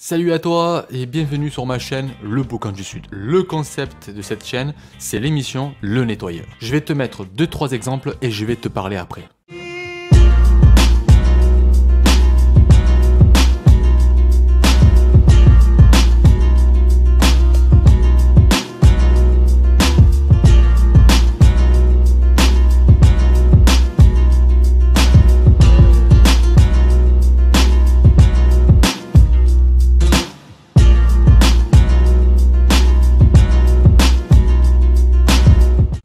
Salut à toi et bienvenue sur ma chaîne Le Boucan du Sud. Le concept de cette chaîne, c'est l'émission Le Nettoyeur. Je vais te mettre 2-3 exemples et je vais te parler après.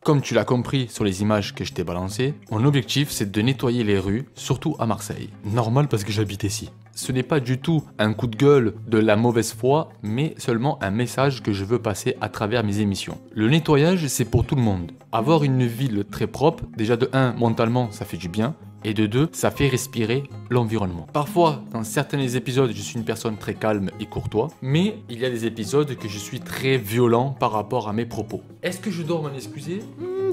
Comme tu l'as compris sur les images que je t'ai balancées, mon objectif c'est de nettoyer les rues, surtout à Marseille. Normal parce que j'habite ici. Ce n'est pas du tout un coup de gueule de la mauvaise foi, mais seulement un message que je veux passer à travers mes émissions. Le nettoyage c'est pour tout le monde. Avoir une ville très propre, déjà de 1, mentalement ça fait du bien. Et de 2, ça fait respirer l'environnement. Parfois, dans certains épisodes, je suis une personne très calme et courtois, mais il y a des épisodes que je suis très violent par rapport à mes propos. Est-ce que je dois m'en excuser?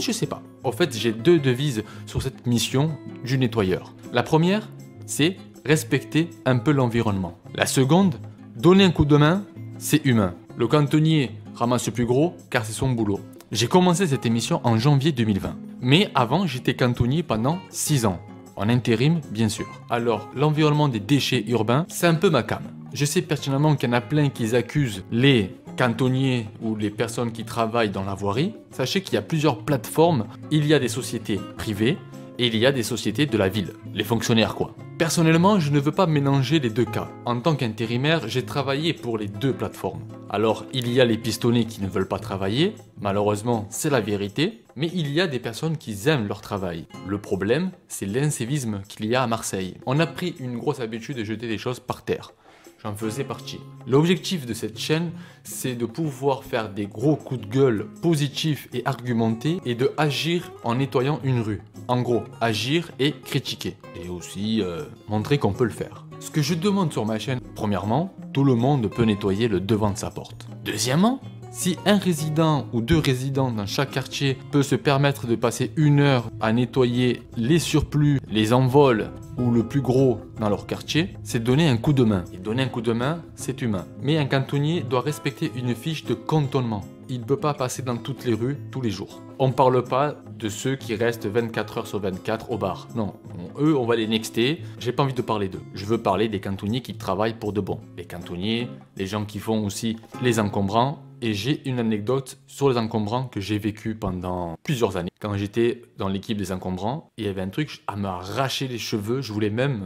Je sais pas. En fait, j'ai 2 devises sur cette mission du nettoyeur. La première, c'est respecter un peu l'environnement. La seconde, donner un coup de main, c'est humain. Le cantonnier ramasse le plus gros car c'est son boulot. J'ai commencé cette émission en janvier 2020. Mais avant, j'étais cantonnier pendant 6 ans. En intérim, bien sûr. Alors, l'environnement des déchets urbains, c'est un peu ma came. Je sais pertinemment qu'il y en a plein qui accusent les cantonniers ou les personnes qui travaillent dans la voirie. Sachez qu'il y a plusieurs plateformes. Il y a des sociétés privées et il y a des sociétés de la ville. Les fonctionnaires, quoi. Personnellement, je ne veux pas mélanger les 2 cas. En tant qu'intérimaire, j'ai travaillé pour les 2 plateformes. Alors, il y a les pistonnés qui ne veulent pas travailler. Malheureusement, c'est la vérité. Mais il y a des personnes qui aiment leur travail. Le problème, c'est l'incivisme qu'il y a à Marseille. On a pris une grosse habitude de jeter des choses par terre. J'en faisais partie. L'objectif de cette chaîne, c'est de pouvoir faire des gros coups de gueule positifs et argumentés et de agir en nettoyant une rue. En gros, agir et critiquer. Et aussi montrer qu'on peut le faire. Ce que je demande sur ma chaîne, premièrement, tout le monde peut nettoyer le devant de sa porte. Deuxièmement, si un résident ou 2 résidents dans chaque quartier peut se permettre de passer 1 heure à nettoyer les surplus, les envols ou le plus gros dans leur quartier, c'est donner un coup de main. Et donner un coup de main, c'est humain. Mais un cantonnier doit respecter une fiche de cantonnement. Il ne peut pas passer dans toutes les rues tous les jours. On ne parle pas de ceux qui restent 24 heures sur 24 au bar. Non, eux, on va les nexter. J'ai pas envie de parler d'eux. Je veux parler des cantonniers qui travaillent pour de bon. Les cantonniers, les gens qui font aussi les encombrants. Et j'ai une anecdote sur les encombrants que j'ai vécu pendant plusieurs années. Quand j'étais dans l'équipe des encombrants, il y avait un truc à m'arracher les cheveux. Je voulais même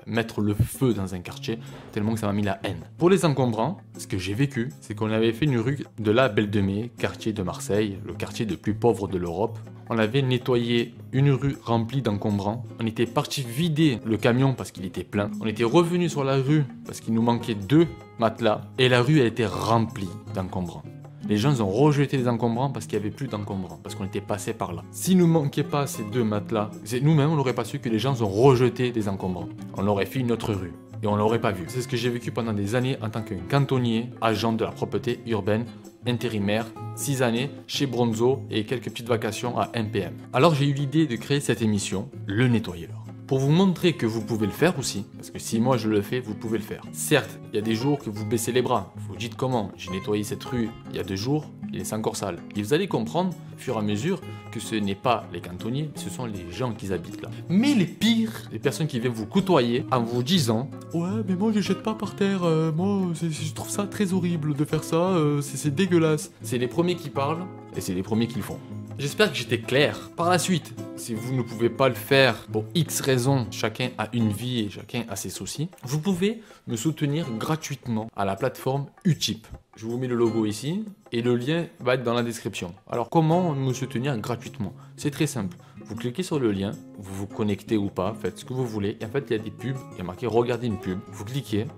mettre le feu dans un quartier, tellement que ça m'a mis la haine. Pour les encombrants, ce que j'ai vécu, c'est qu'on avait fait une rue de la Belle de Mai, quartier de Marseille, le quartier le plus pauvre de l'Europe. On avait nettoyé une rue remplie d'encombrants. On était parti vider le camion parce qu'il était plein. On était revenu sur la rue parce qu'il nous manquait 2 matelas. Et la rue a été remplie d'encombrants. Les gens ont rejeté les encombrants parce qu'il n'y avait plus d'encombrants, parce qu'on était passé par là. S'il ne nous manquait pas ces 2 matelas, nous-mêmes on n'aurait pas su que les gens ont rejeté des encombrants. On aurait fait une autre rue. Et on l'aurait pas vu. C'est ce que j'ai vécu pendant des années en tant que cantonnier, agent de la propreté urbaine, intérimaire, 6 années chez Bronzo et quelques petites vacations à MPM. Alors j'ai eu l'idée de créer cette émission, Le Nettoyeur. Pour vous montrer que vous pouvez le faire aussi, parce que si moi je le fais, vous pouvez le faire. Certes, il y a des jours que vous baissez les bras. Vous dites comment? J'ai nettoyé cette rue il y a 2 jours, il est encore sale. Et vous allez comprendre, au fur et à mesure, que ce n'est pas les cantonniers, ce sont les gens qui habitent là. Mais les pires, les personnes qui viennent vous côtoyer en vous disant « Ouais, mais moi je jette pas par terre, moi je trouve ça très horrible de faire ça, c'est dégueulasse. » C'est les premiers qui parlent et c'est les premiers qui le font. J'espère que j'étais clair. Par la suite, si vous ne pouvez pas le faire pour X raisons, chacun a une vie et chacun a ses soucis, vous pouvez me soutenir gratuitement à la plateforme Utip. Je vous mets le logo ici et le lien va être dans la description. Alors comment me soutenir gratuitement? C'est très simple. Vous cliquez sur le lien, vous vous connectez ou pas, faites ce que vous voulez. Et en fait, il y a des pubs, il y a marqué regarder une pub. Vous cliquez,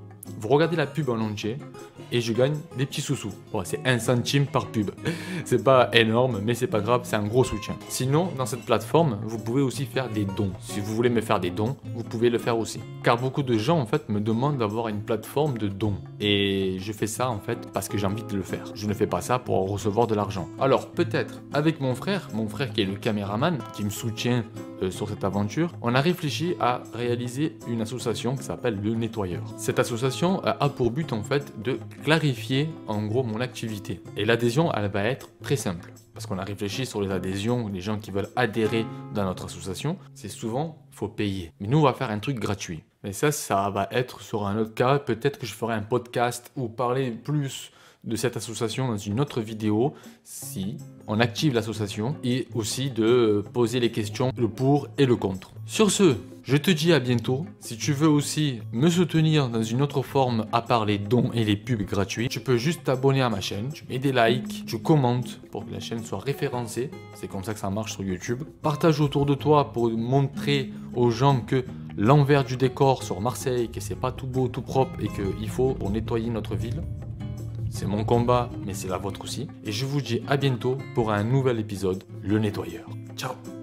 vous regardez la pub en entier et je gagne des petits sous-sous. Bon, c'est 1 centime par pub. C'est pas énorme, mais c'est pas grave, c'est un gros soutien. Sinon, dans cette plateforme, vous pouvez aussi faire des dons. Si vous voulez me faire des dons, vous pouvez le faire aussi. Car beaucoup de gens, en fait, me demandent d'avoir une plateforme de dons. Et je fais ça, en fait, parce que j'ai envie de le faire. Je ne fais pas ça pour recevoir de l'argent. Alors, peut-être, avec mon frère qui est le caméraman, qui me soutient sur cette aventure, on a réfléchi à réaliser une association qui s'appelle Le Nettoyeur. Cette association l'association a pour but en fait de clarifier en gros mon activité. Et l'adhésion, elle va être très simple. Parce qu'on a réfléchi sur les adhésions, les gens qui veulent adhérer dans notre association, c'est souvent, il faut payer. Mais nous, on va faire un truc gratuit. Mais ça va être sur un autre cas. Peut-être que je ferai un podcast ou parler plus de cette association dans une autre vidéo si on active l'association et aussi de poser les questions, le pour et le contre. Sur ce, je te dis à bientôt. Si tu veux aussi me soutenir dans une autre forme à part les dons et les pubs gratuits, tu peux juste t'abonner à ma chaîne, tu mets des likes, tu commentes pour que la chaîne soit référencée. C'est comme ça que ça marche sur YouTube. Partage autour de toi pour montrer aux gens que l'envers du décor sur Marseille, que c'est pas tout beau, tout propre et qu'il faut pour nettoyer notre ville. C'est mon combat, mais c'est la vôtre aussi. Et je vous dis à bientôt pour un nouvel épisode, Le Nettoyeur. Ciao!